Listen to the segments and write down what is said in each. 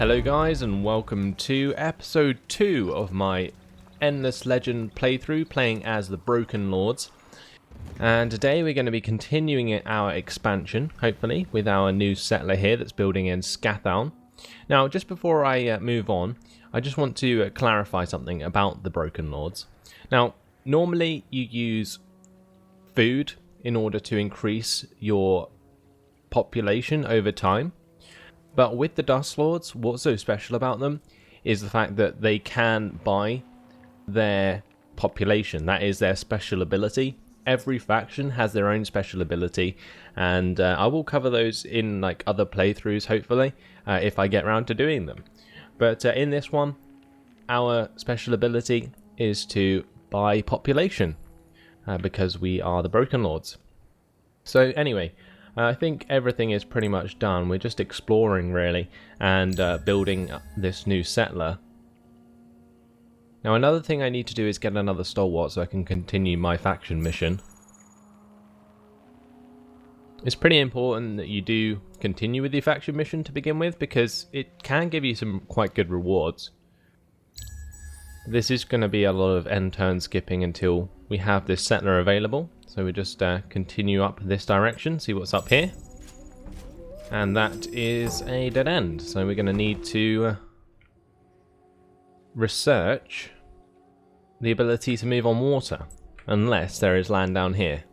Hello guys, and welcome to episode 2 of my Endless Legend playthrough, playing as the Broken Lords. And today we're going to be continuing our expansion, hopefully, with our new settler here that's building in Scathelm. Now, just before I move on, I just want to clarify something about the Broken Lords. Now, normally you use food in order to increase your population over time. But with the Dust Lords, what's so special about them is the fact that they can buy their population. That is their special ability. Every faction has their own special ability, and I will cover those in like other playthroughs, hopefully, if I get around to doing them. But in this one, our special ability is to buy population, because we are the Broken Lords. So anyway, I think everything is pretty much done. We're just exploring, really, and building this new settler. Now, another thing I need to do is get another stalwart so I can continue my faction mission. It's pretty important that you do continue with your faction mission to begin with, because it can give you some quite good rewards. This is going to be a lot of end turn skipping until we have this settler available. So we just continue up this direction, see what's up here. And that is a dead end. So we're going to need to research the ability to move on water, unless there is land down here.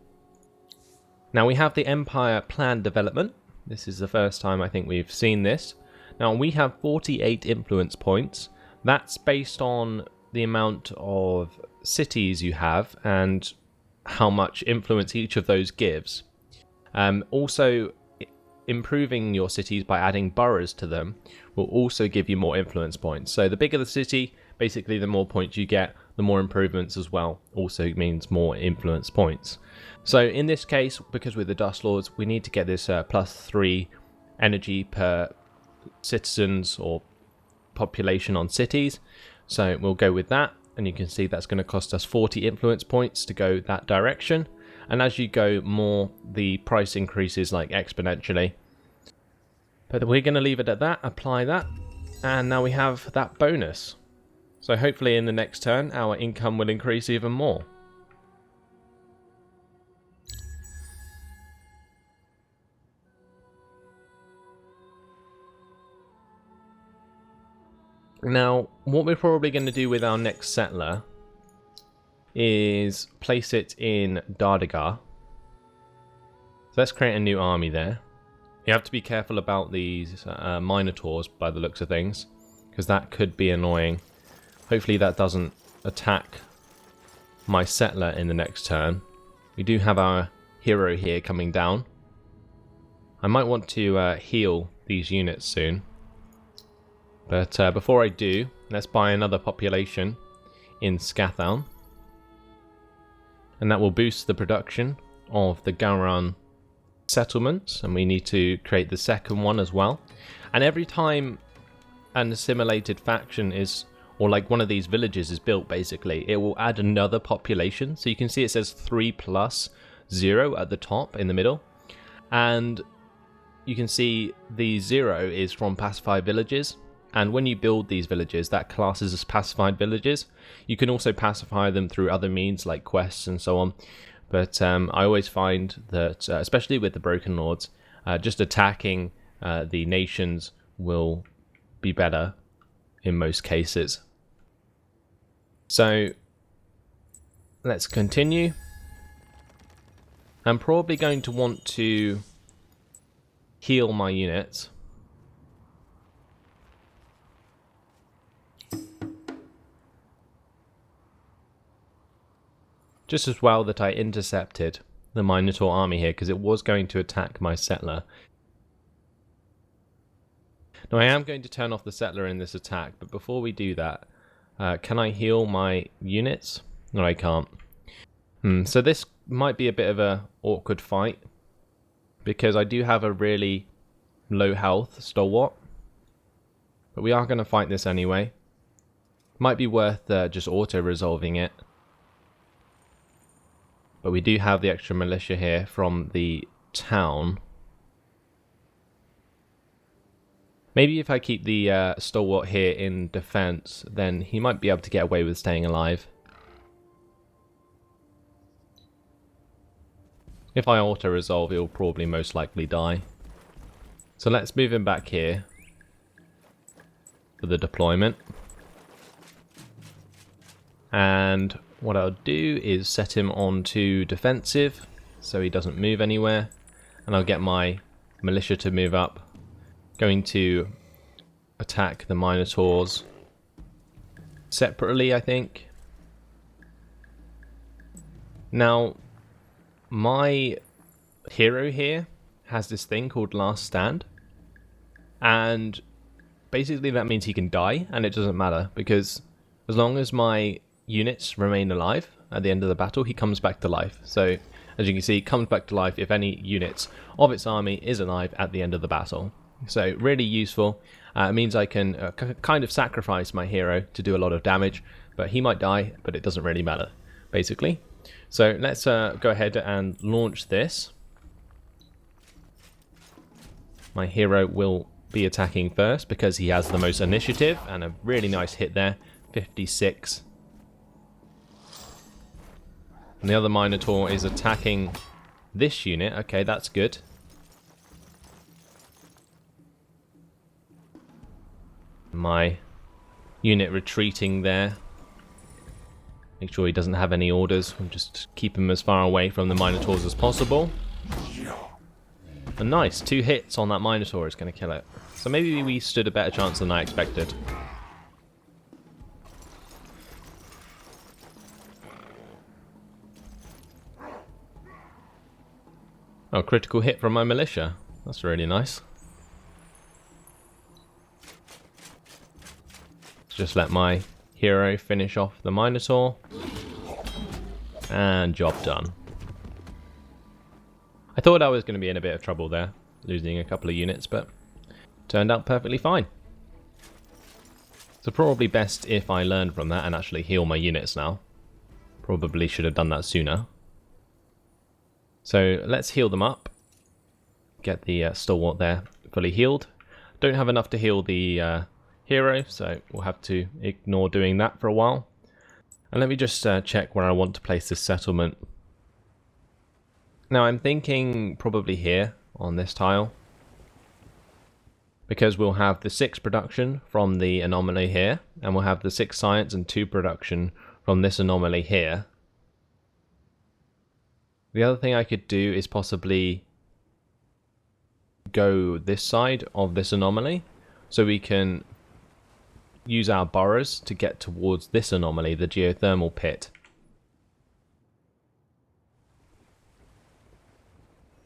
Now we have the Empire planned development. This is the first time I think we've seen this. Now we have 48 influence points. That's based on the amount of cities you have and how much influence each of those gives. Also, improving your cities by adding boroughs to them will also give you more influence points. So the bigger the city, basically the more points you get, the more improvements as well also means more influence points. So in this case, because we're the Dust Lords, we need to get this +3 energy per citizens or population on cities. So we'll go with that. And you can see that's going to cost us 40 influence points to go that direction. And as you go more, the price increases like exponentially. But we're going to leave it at that, apply that, and now we have that bonus. So hopefully in the next turn, our income will increase even more. Now, what we're probably going to do with our next settler is place it in Dardagar. So let's create a new army there. You have to be careful about these Minotaurs by the looks of things, because that could be annoying. Hopefully that doesn't attack my settler in the next turn. We do have our hero here coming down. I might want to heal these units soon. But before I do, let's buy another population in Scathelm. And that will boost the production of the Gowran settlements. And we need to create the second one as well. And every time an assimilated faction is, or like one of these villages is built, basically, it will add another population. So you can see it says 3+0 at the top in the middle. And you can see the 0 is from pacified villages. And when you build these villages, that classes as pacified villages. You can also pacify them through other means like quests and so on. But I always find that, especially with the Broken Lords, just attacking the nations will be better in most cases. So let's continue. I'm probably going to want to heal my units. Just as well that I intercepted the Minotaur army here, because it was going to attack my settler. Now I am going to turn off the settler in this attack, but before we do that, can I heal my units? No, I can't. So this might be a bit of a awkward fight, because I do have a really low health stalwart. But we are going to fight this anyway. Might be worth just auto-resolving it. But we do have the extra militia here from the town. Maybe if I keep the stalwart here in defense, then he might be able to get away with staying alive. If I auto-resolve, he'll probably most likely die. So let's move him back here for the deployment. And what I'll do is set him on to defensive, so he doesn't move anywhere. And I'll get my militia to move up. Going to attack the Minotaurs separately, I think. Now, my hero here has this thing called Last Stand, and basically that means he can die, and it doesn't matter, because as long as my units remain alive at the end of the battle, he comes back to life. So, as you can see, he comes back to life if any units of its army is alive at the end of the battle. So, really useful. It means I can kind of sacrifice my hero to do a lot of damage, but he might die, but it doesn't really matter, basically. So let's go ahead and launch this. My hero will be attacking first because he has the most initiative, and a really nice hit there, 56. And the other Minotaur is attacking this unit. Okay, that's good. My unit retreating there. Make sure he doesn't have any orders. We'll just keep him as far away from the Minotaurs as possible. And nice, 2 hits on that Minotaur is going to kill it. So maybe we stood a better chance than I expected. Oh, critical hit from my militia. That's really nice. Just let my hero finish off the Minotaur. And job done. I thought I was going to be in a bit of trouble there, losing a couple of units, but turned out perfectly fine. So probably best if I learn from that and actually heal my units now. Probably should have done that sooner. So let's heal them up. Get the stalwart there fully healed. Don't have enough to heal the hero, so we'll have to ignore doing that for a while. And let me just check where I want to place this settlement. Now I'm thinking probably here on this tile, because we'll have the 6 production from the anomaly here, and we'll have the 6 science and 2 production from this anomaly here. The other thing I could do is possibly go this side of this anomaly, so we can use our boroughs to get towards this anomaly, the geothermal pit.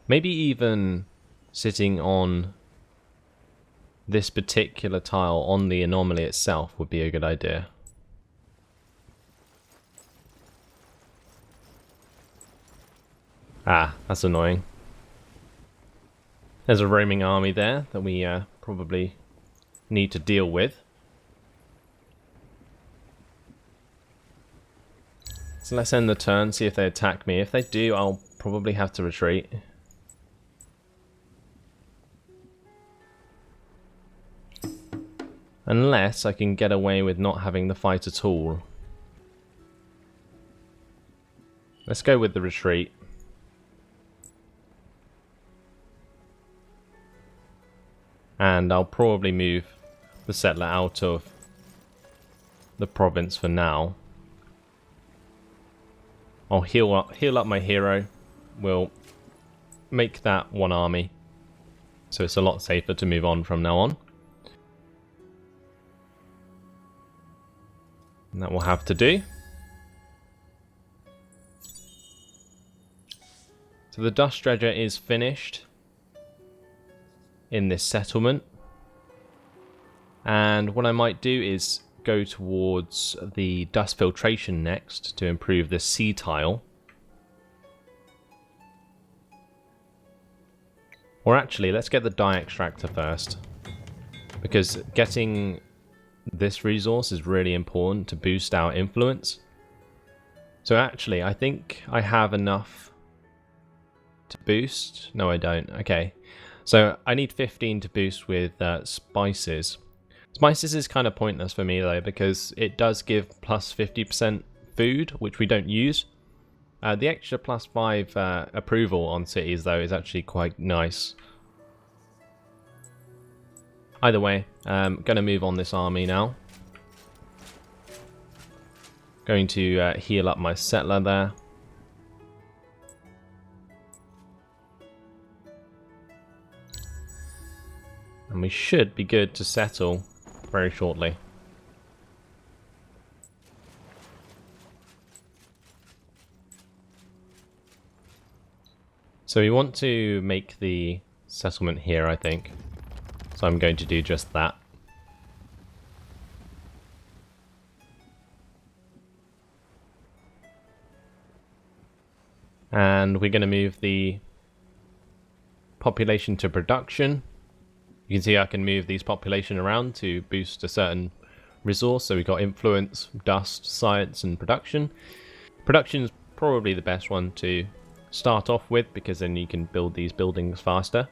Maybe even sitting on this particular tile on the anomaly itself would be a good idea. Ah, that's annoying. There's a roaming army there that we probably need to deal with. So let's end the turn, see if they attack me. If they do, I'll probably have to retreat. Unless I can get away with not having the fight at all. Let's go with the retreat. And I'll probably move the settler out of the province for now. I'll heal up my hero. We'll make that one army, so it's a lot safer to move on from now on. And that will have to do. So the dust dredger is finished in this settlement, and what I might do is go towards the dust filtration next to improve the sea tile. Or actually, let's get the dye extractor first, because getting this resource is really important to boost our influence. So actually, I think I have enough to boost. No, I don't. Okay. So I need 15 to boost with spices. Spices is kind of pointless for me though, because it does give plus 50% food, which we don't use. The extra plus 5 approval on cities though is actually quite nice. Either way, I'm going to move on this army now. Going to heal up my settler there. And we should be good to settle very shortly. So we want to make the settlement here, I think. So I'm going to do just that. And we're going to move the population to production. You can see I can move these population around to boost a certain resource. So we've got influence, dust, science, and production. Production is probably the best one to start off with, because then you can build these buildings faster.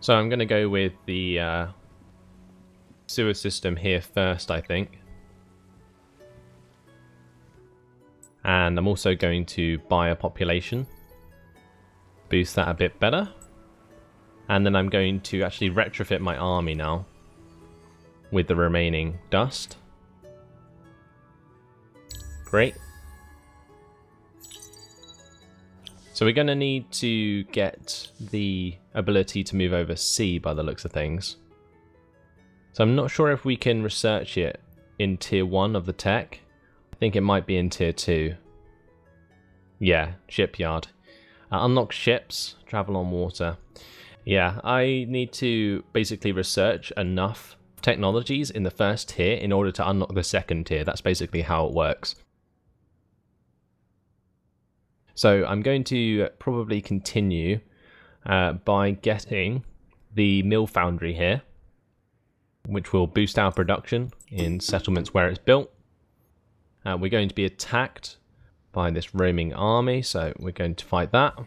So I'm going to go with the sewer system here first, I think. And I'm also going to buy a population. Boost that a bit better. And then I'm going to actually retrofit my army now with the remaining dust. Great. So we're going to need to get the ability to move over sea by the looks of things. So I'm not sure if we can research it in tier 1 of the tech. I think it might be in tier 2. Yeah, shipyard. Unlock ships, travel on water. Yeah, I need to basically research enough technologies in the first tier in order to unlock the second tier. That's basically how it works. So I'm going to probably continue by getting the mill foundry here, which will boost our production in settlements where it's built. We're going to be attacked by this roaming army, so we're going to fight that.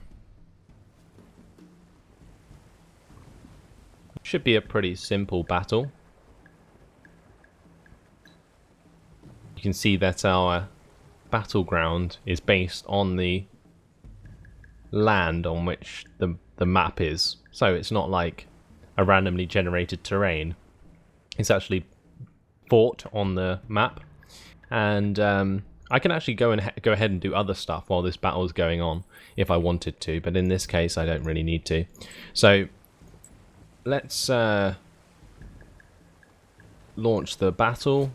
Should be a pretty simple battle. You can see that our battleground is based on the land on which the map is. So it's not like a randomly generated terrain. It's actually fought on the map. And I can actually go ahead and do other stuff while this battle is going on if I wanted to, but in this case I don't really need to. So let's launch the battle.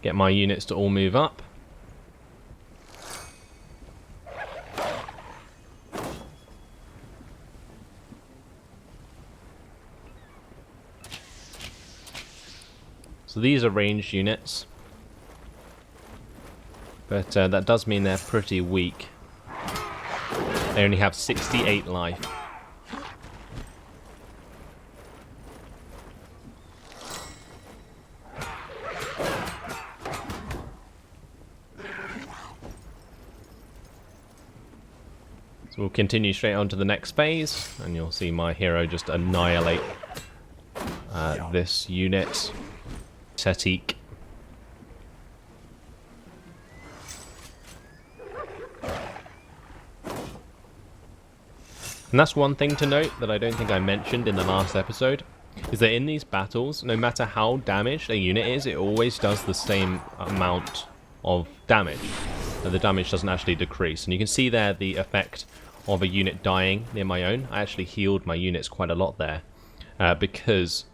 Get my units to all move up. So these are ranged units, but that does mean they're pretty weak. They only have 68 life. So we'll continue straight on to the next phase, and you'll see my hero just annihilate this unit. Tetique. And that's one thing to note that I don't think I mentioned in the last episode, is that in these battles, no matter how damaged a unit is, it always does the same amount of damage. The damage doesn't actually decrease. And you can see there the effect of a unit dying near my own. I actually healed my units quite a lot there because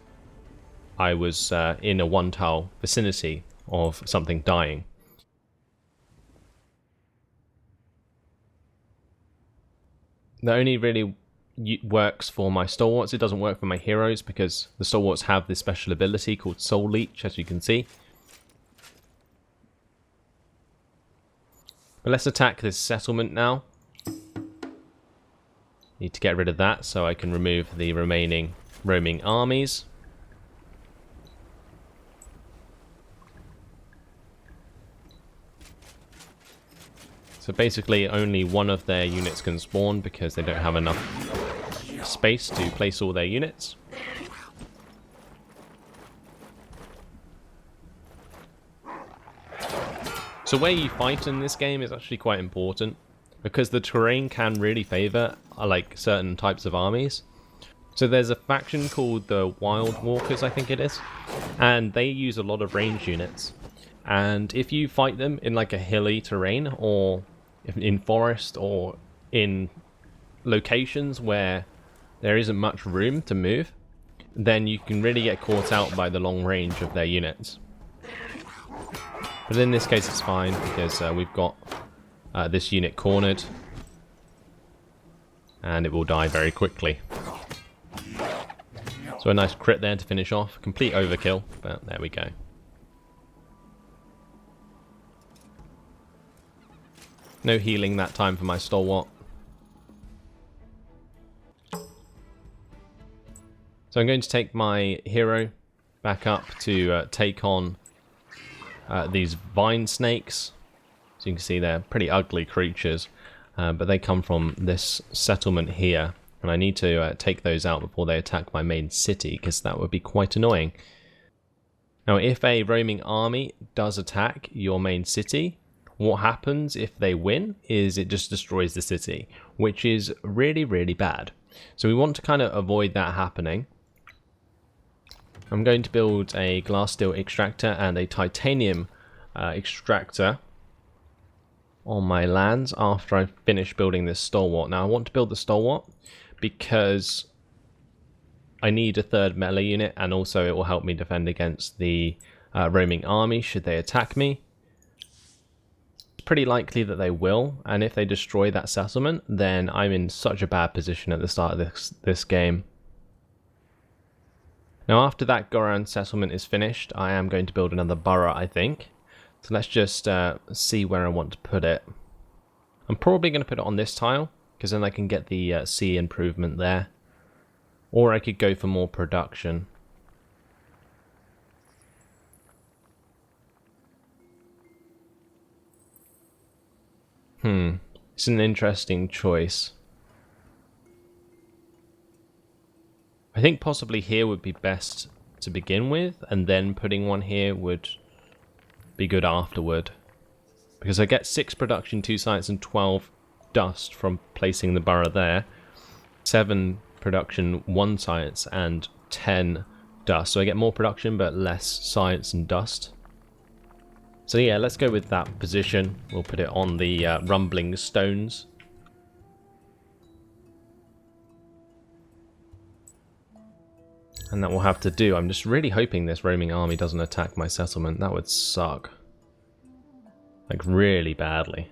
I was in a one-tile vicinity of something dying. That only really works for my stalwarts. It doesn't work for my heroes because the stalwarts have this special ability called Soul Leech, as you can see. But let's attack this settlement now. Need to get rid of that so I can remove the remaining roaming armies. So So basically only one of their units can spawn because they don't have enough space to place all their units. So where you fight in this game is actually quite important, because the terrain can really favour like certain types of armies. So there's a faction called the Wild Walkers, I think it is, and they use a lot of ranged units. And if you fight them in like a hilly terrain, or in forest, or in locations where there isn't much room to move, then you can really get caught out by the long range of their units. But in this case it's fine, because we've got this unit cornered, and it will die very quickly. So a nice crit there to finish off. Complete overkill, but there we go. No healing that time for my stalwart. So I'm going to take my hero back up to take on these vine snakes. So you can see they're pretty ugly creatures, but they come from this settlement here, and I need to take those out before they attack my main city, because that would be quite annoying. Now if a roaming army does attack your main city, what happens if they win is it just destroys the city, which is really, really bad. So we want to kind of avoid that happening. I'm going to build a glass steel extractor and a titanium extractor on my lands after I finish building this stalwart. Now I want to build the stalwart because I need a third melee unit, and also it will help me defend against the roaming army should they attack me. It's pretty likely that they will, and if they destroy that settlement, then I'm in such a bad position at the start of this game. Now after that Goran settlement is finished, I am going to build another borough, I think. So let's just see where I want to put it. I'm probably going to put it on this tile, because then I can get the sea improvement there. Or I could go for more production. It's an interesting choice. I think possibly here would be best to begin with, and then putting one here would be good afterward. Because I get 6 production, 2 science, and 12 dust from placing the borough there. 7 production, 1 science, and 10 dust. So I get more production, but less science and dust. So yeah, let's go with that position. We'll put it on the rumbling stones. And that will have to do. I'm just really hoping this roaming army doesn't attack my settlement. That would suck. Like, really badly.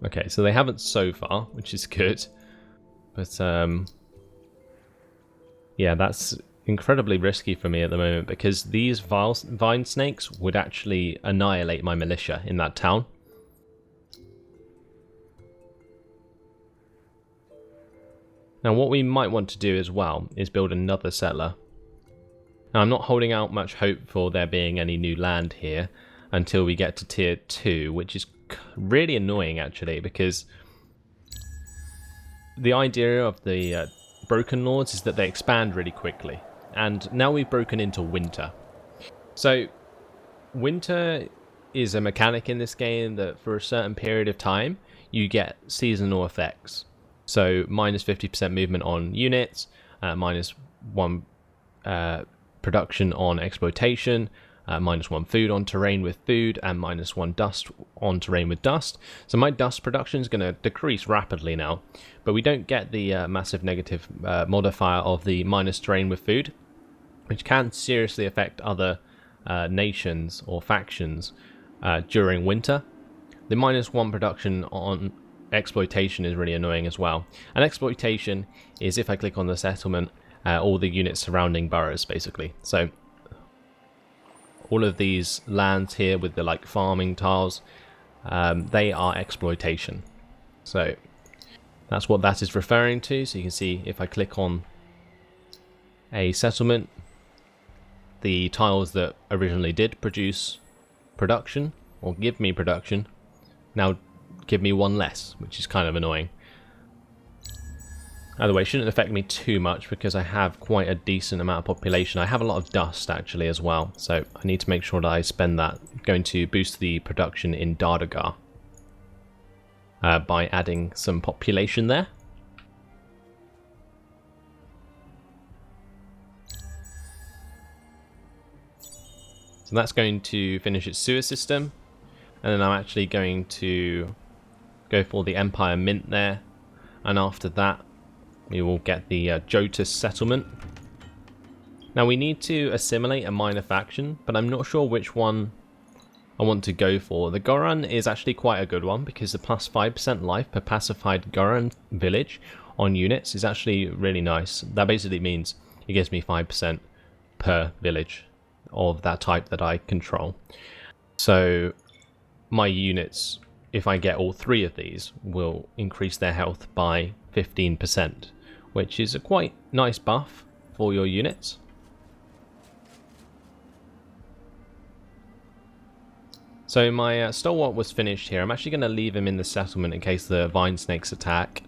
Okay, so they haven't so far, which is good. But, yeah, that's incredibly risky for me at the moment, because these vine snakes would actually annihilate my militia in that town. Now what we might want to do as well is build another settler. Now I'm not holding out much hope for there being any new land here until we get to tier 2, which is really annoying actually, because the idea of the Broken Lords is that they expand really quickly, and now we've broken into winter. So winter is a mechanic in this game that for a certain period of time you get seasonal effects. So minus 50% movement on units, minus 1 production on exploitation, minus 1 food on terrain with food, and minus 1 dust on terrain with dust. So my dust production is going to decrease rapidly now, but we don't get the massive negative modifier of the minus terrain with food, which can seriously affect other nations or factions during winter. The minus 1 production on exploitation is really annoying as well. And exploitation is if I click on the settlement, all the units surrounding boroughs basically. So all of these lands here with the like farming tiles, they are exploitation. So that's what that is referring to. So you can see if I click on a settlement, the tiles that originally did produce production, or give me production, now give me one less, which is kind of annoying. Either way, it shouldn't affect me too much because I have quite a decent amount of population. I have a lot of dust actually as well, so I need to make sure that I spend that. I'm going to boost the production in Dardagar by adding some population there. So that's going to finish its sewer system, and then I'm actually going to go for the Empire Mint there, and after that we will get the Jotus settlement. Now we need to assimilate a minor faction, but I'm not sure which one I want to go for. The Goran is actually quite a good one because the plus 5% life per pacified Goran village on units is actually really nice. That basically means it gives me 5% per village of that type that I control. So my units, if I get all 3 of these, will increase their health by 15%, which is a quite nice buff for your units. So my stalwart was finished here. I'm actually going to leave him in the settlement in case the vine snakes attack.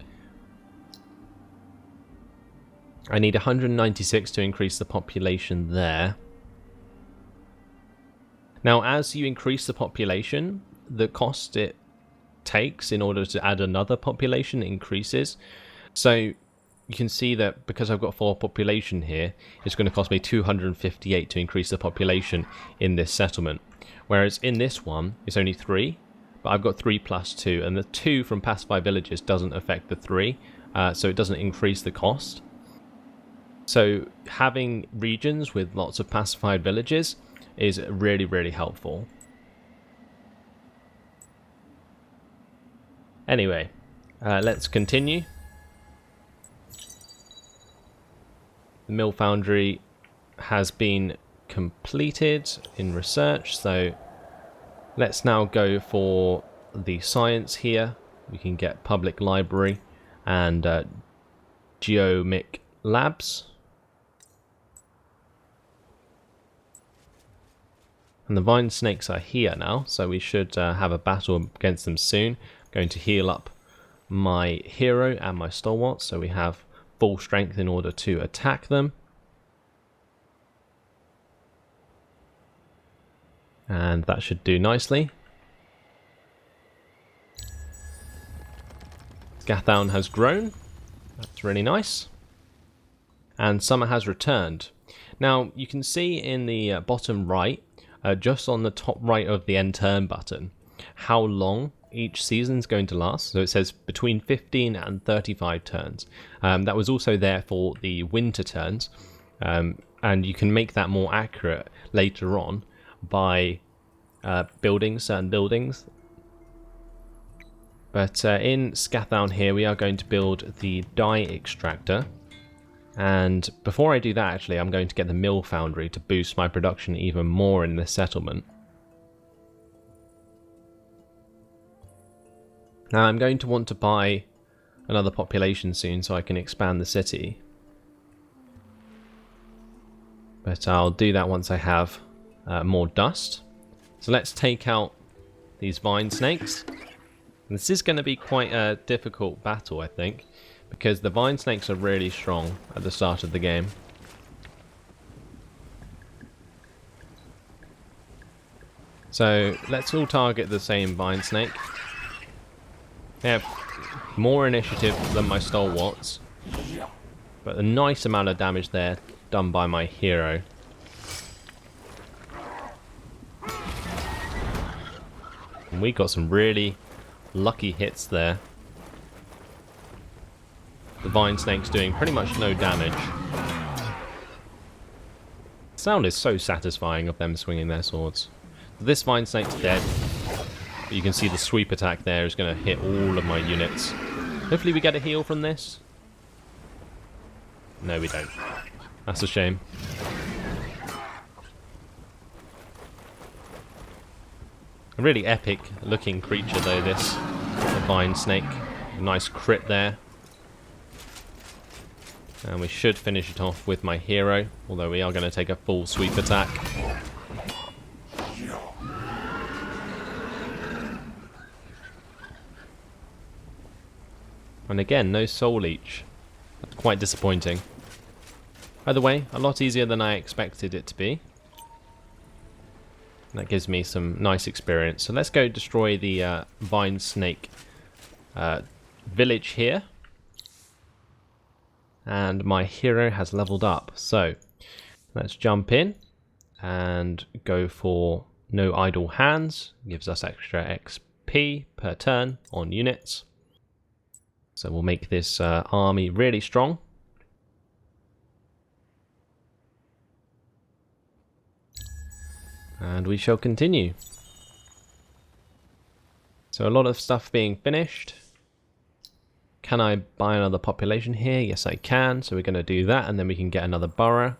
I need 196 to increase the population there. Now, as you increase the population, the cost it takes in order to add another population increases. So you can see that because I've got 4 population here, it's going to cost me 258 to increase the population in this settlement. Whereas in this one, it's only 3, but I've got 3 plus 2, and the 2 from pacified villages doesn't affect the 3, so it doesn't increase the cost. So having regions with lots of pacified villages is really, really helpful. Anyway, let's continue. The mill foundry has been completed in research, so let's now go for the science here. We can get public library and geomic labs. And the vine snakes are here now, so we should have a battle against them soon. Going to heal up my hero and my stalwart, so we have full strength in order to attack them. And that should do nicely. Skathoun has grown. That's really nice. And summer has returned. Now you can see in the bottom right, just on the top right of the end turn button, how long each season is going to last. So it says between 15 and 35 turns. That was also there for the winter turns, and you can make that more accurate later on by building certain buildings. But in Skathoun here, we are going to build the dye extractor. And before I do that, actually, I'm going to get the mill foundry to boost my production even more in this settlement. Now I'm going to want to buy another population soon so I can expand the city. But I'll do that once I have more dust. So let's take out these vine snakes. And this is going to be quite a difficult battle, I think, because the vine snakes are really strong at the start of the game. So let's all target the same vine snake. They have more initiative than my stalwarts, but a nice amount of damage there done by my hero. And we got some really lucky hits there. The vine snake's doing pretty much no damage. The sound is so satisfying of them swinging their swords. This vine snake's dead. But you can see the sweep attack there is going to hit all of my units. Hopefully we get a heal from this. No, we don't. That's a shame. A really epic looking creature though, this. The vine snake. A nice crit there. And we should finish it off with my hero, although we are going to take a full sweep attack. And again, no soul leech. That's quite disappointing. By the way, a lot easier than I expected it to be. That gives me some nice experience. So let's go destroy the vine snake village here. And my hero has leveled up. So let's jump in and go for no idle hands. Gives us extra XP per turn on units. So we'll make this army really strong. And we shall continue. So a lot of stuff being finished. Can I buy another population here? Yes, I can. So we're going to do that, and then we can get another borough.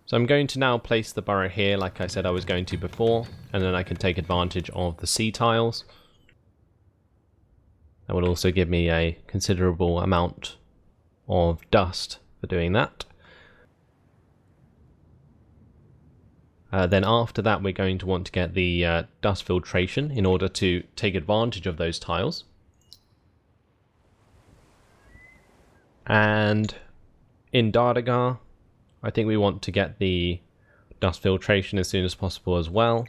So I'm going to now place the borough here, like I said I was going to before, and then I can take advantage of the sea tiles. That will also give me a considerable amount of dust for doing that. Then after that we're going to want to get the dust filtration in order to take advantage of those tiles. And in Dardagar, I think we want to get the dust filtration as soon as possible as well.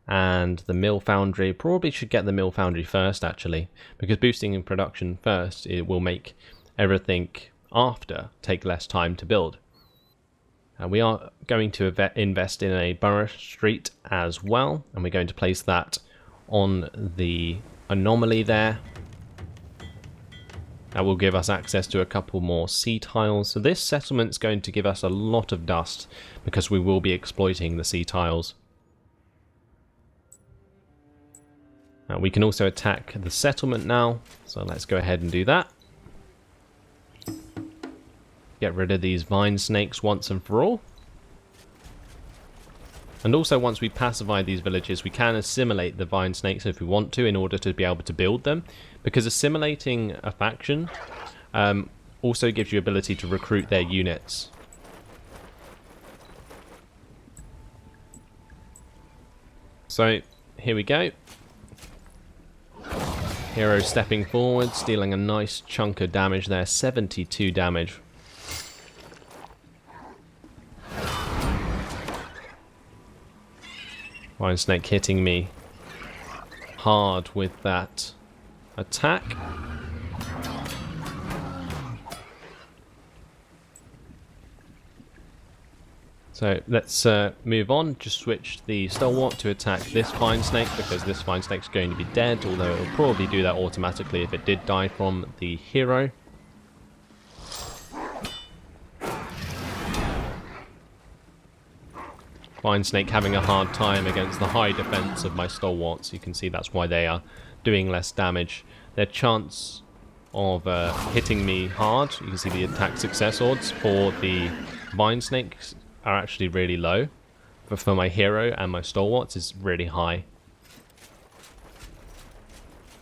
And the mill foundry, probably should get the mill foundry first actually, because boosting in production first, it will make everything after take less time to build. We are going to invest in a borough street as well, and we're going to place that on the anomaly there. That will give us access to a couple more sea tiles. So this settlement's going to give us a lot of dust because we will be exploiting the sea tiles. We can also attack the settlement now, so let's go ahead and do that. Get rid of these vine snakes once and for all. And also once we pacify these villages, we can assimilate the vine snakes if we want to in order to be able to build them. Because assimilating a faction also gives you ability to recruit their units. So here we go. Hero stepping forward, stealing a nice chunk of damage there, 72 damage. Vine snake hitting me hard with that attack. So let's move on. Just switch the stalwart to attack this vine snake because this vine snake's going to be dead, although it will probably do that automatically if it did die from the hero. Vine snake having a hard time against the high defense of my stalwarts. You can see that's why they are doing less damage. Their chance of hitting me hard, you can see the attack success odds for the vine snakes are actually really low. But for my hero and my stalwarts is really high.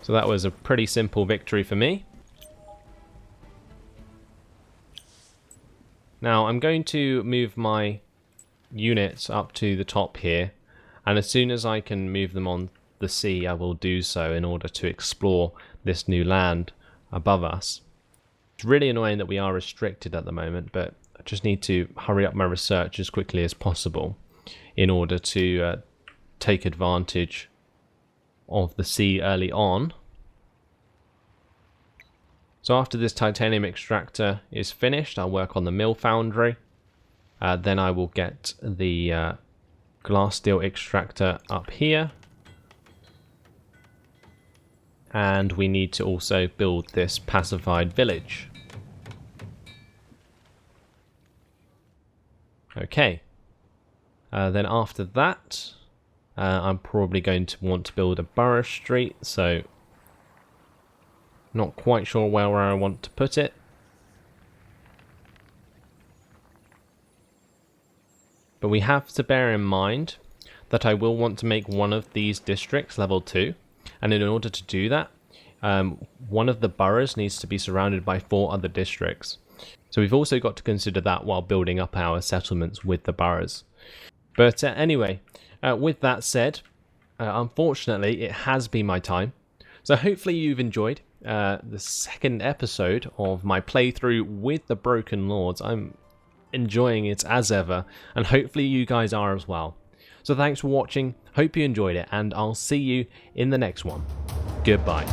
So that was a pretty simple victory for me. Now I'm going to move my units up to the top here, and as soon as I can move them on the sea I will do so in order to explore this new land above us. It's really annoying that we are restricted at the moment, but I just need to hurry up my research as quickly as possible in order to take advantage of the sea early on. So after this titanium extractor is finished, I'll work on the mill foundry. Then I will get the glass steel extractor up here. And we need to also build this pacified village. Okay. Then after that, I'm probably going to want to build a borough street, so not quite sure where I want to put it. But we have to bear in mind that I will want to make one of these districts level 2. And in order to do that, one of the boroughs needs to be surrounded by 4 other districts. So we've also got to consider that while building up our settlements with the boroughs. But anyway, with that said, unfortunately, it has been my time. So hopefully you've enjoyed the second episode of my playthrough with the Broken Lords. I'm enjoying it as ever, and hopefully you guys are as well. So thanks for watching, hope you enjoyed it, and I'll see you in the next one. Goodbye.